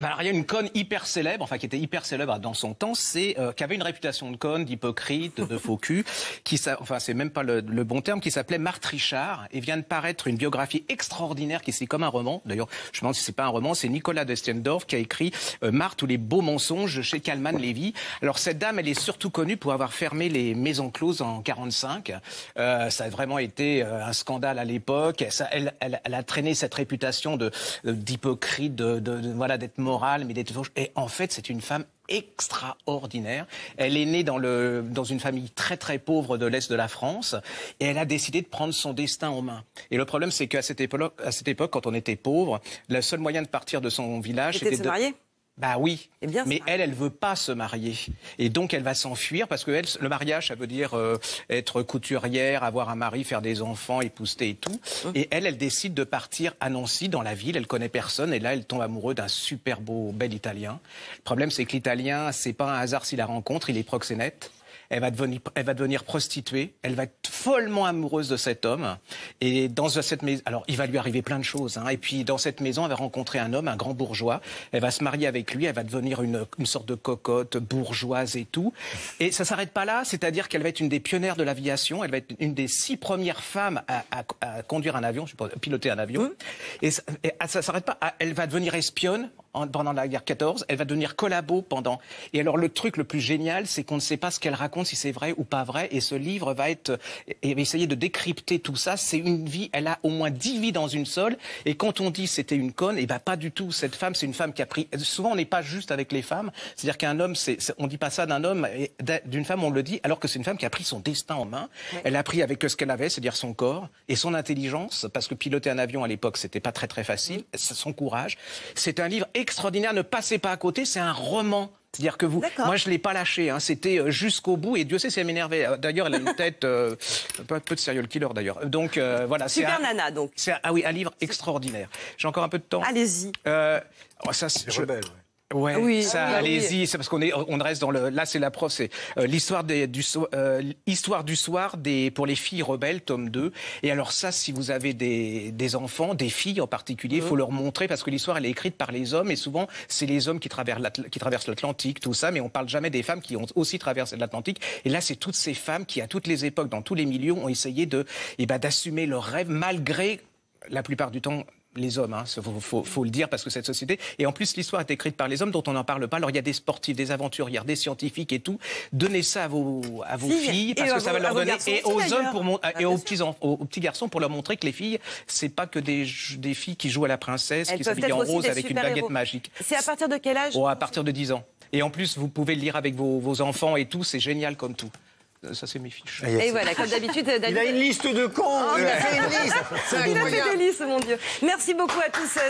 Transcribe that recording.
Alors, il y a une conne hyper célèbre, enfin qui était hyper célèbre dans son temps, c'est qui avait une réputation de conne, d'hypocrite, de faux cul, enfin c'est même pas le bon terme, qui s'appelait Marthe Richard, et vient de paraître une biographie extraordinaire qui c'est comme un roman. D'ailleurs, je me demande si c'est pas un roman, c'est Nicolas de Stendorf qui a écrit Marthe ou les beaux mensonges chez Kalman Levy. Alors cette dame, elle est surtout connue pour avoir fermé les maisons closes en 45. Ça a vraiment été un scandale à l'époque. Elle a traîné cette réputation d'hypocrite, voilà, d'être morale, mais d'être fauche. Et en fait, c'est une femme extraordinaire. Elle est née dans une famille très très pauvre de l'Est de la France et elle a décidé de prendre son destin en main. Et le problème, c'est qu'à cette époque, quand on était pauvre, le seul moyen de partir de son village, c'était de se marier. Bah oui, bien, mais elle veut pas se marier. Et donc, elle va s'enfuir parce que le mariage, ça veut dire être couturière, avoir un mari, faire des enfants, épouster et tout. Et elle décide de partir à Nancy, dans la ville. Elle connaît personne. Et là, elle tombe amoureuse d'un super beau, bel Italien. Le problème, c'est que l'Italien, c'est pas un hasard s'il la rencontre. Il est proxénète. Elle va devenir prostituée. Elle va être follement amoureuse de cet homme. Et dans cette maison, alors il va lui arriver plein de choses. Hein. Et puis dans cette maison, elle va rencontrer un homme, un grand bourgeois. Elle va se marier avec lui. Elle va devenir une sorte de cocotte bourgeoise et tout. Et ça s'arrête pas là. C'est-à-dire qu'elle va être une des pionnières de l'aviation. Elle va être une des 6 premières femmes à conduire un avion, je sais pas, piloter un avion. Et ça s'arrête pas. Elle va devenir espionne pendant la guerre 14. Elle va devenir collabo pendant. Et alors le truc le plus génial, c'est qu'on ne sait pas ce qu'elle raconte, si c'est vrai ou pas vrai, et ce livre va essayer de décrypter tout ça. C'est une vie, elle a au moins 10 vies dans une seule, et quand on dit c'était une conne, et ben pas du tout. Cette femme, c'est une femme qui a pris, souvent on n'est pas juste avec les femmes, c'est-à-dire qu'un homme, on dit pas ça d'un homme, et d'une femme on le dit, alors que c'est une femme qui a pris son destin en main. Elle a pris avec ce qu'elle avait, c'est-à-dire son corps, et son intelligence, parce que piloter un avion à l'époque, c'était pas très très facile, son courage. C'est un livre extraordinaire, ne passez pas à côté, c'est un roman. C'est-à-dire que moi je l'ai pas lâché, hein. C'était jusqu'au bout et Dieu sait si elle m'énervait. D'ailleurs, elle a une tête un peu de serial killer d'ailleurs. Donc voilà. Super Nana donc. Ah oui, un livre extraordinaire. J'ai encore un peu de temps. Allez-y. C'est rebelle. Ouais, oui, allez-y, c'est parce on reste dans là c'est la prof, c'est l'histoire histoire du soir pour les filles rebelles, tome 2. Et alors ça, si vous avez des enfants, des filles en particulier, il faut leur montrer parce que l'histoire elle est écrite par les hommes et souvent c'est les hommes qui traversent l'Atlantique, tout ça, mais on parle jamais des femmes qui ont aussi traversé l'Atlantique. Et là, c'est toutes ces femmes qui, à toutes les époques, dans tous les milieux, ont essayé d'assumer leurs rêves malgré la plupart du temps les hommes, hein, faut le dire, parce que cette société... Et en plus, l'histoire est écrite par les hommes dont on n'en parle pas. Alors, il y a des sportifs, des aventurières, des scientifiques et tout. Donnez ça à vos filles, parce que ça va leur donner... Et aux hommes, et aux petits garçons, pour leur montrer que les filles, c'est pas que des filles qui jouent à la princesse, qui s'habillent en rose avec une baguette magique. C'est à partir de quel âge? À partir de 10 ans. Et en plus, vous pouvez le lire avec vos enfants et tout. C'est génial comme tout. Ça, c'est mes fiches. Et voilà, comme d'habitude... Il a une liste de cons. Il a fait une liste. Il a fait des listes, mon Dieu. Merci beaucoup à tous.